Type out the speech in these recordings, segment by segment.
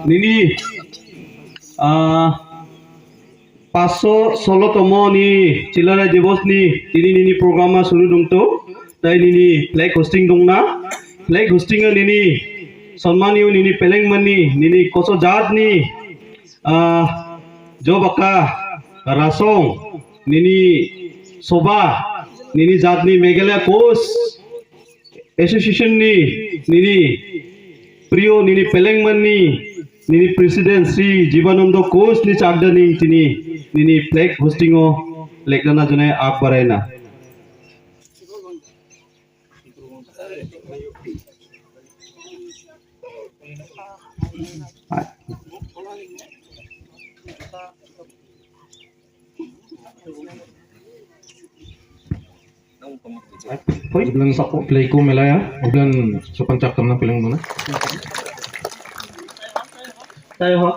nini 516 ni Chilare Divos ni nini program suru dongto tai nini flag hosting dongna flag hosting nini Sonmaniu nini Pelengmani nini koso jat ni Jobaka Rasong nini Soba nini jat ni Meghalaya Coast Association nini Priyo nini Pelengmani nini President Sri Jivanando Coast ni chagda nini flag hosting o lekana jone aag baraina Bulan sa play ko melaya, bulan sa pancakam na pilang muna. tayo ho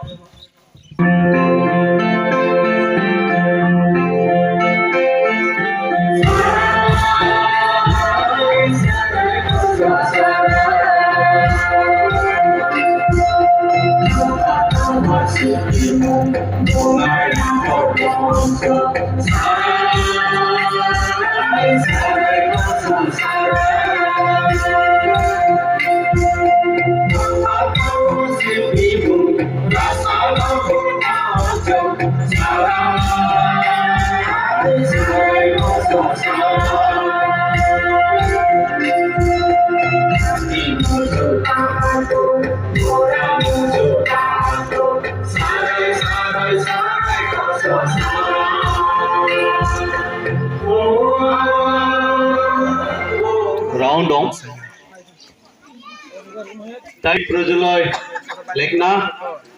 round dong tai projoloy lekna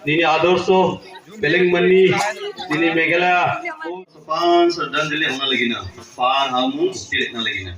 nini adorsho Pelengmani nini Meghalaya pan sadan dile hona lagina pan hamu stilek na lagina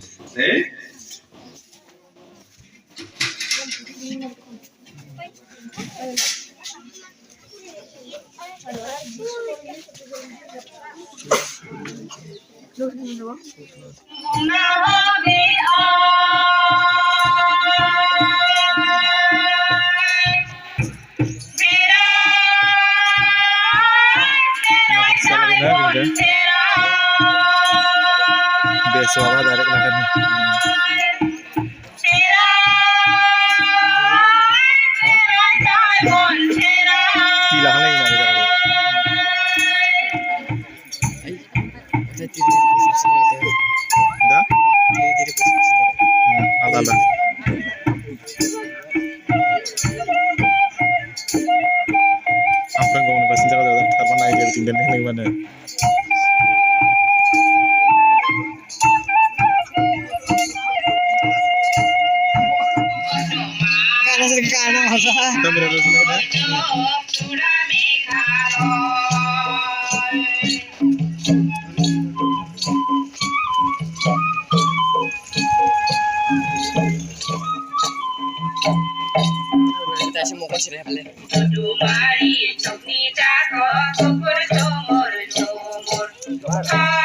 Biasa apa dari belakang ni? Tilang lagi nak kita. Dah? Ada lah. Apa yang kau nak pasang jaga jaga? Apa nak jadi tinggal ni mana? Kita berada di sana. Kita semua kau sirih balik. Dumari cokni jago, super jomor jomor.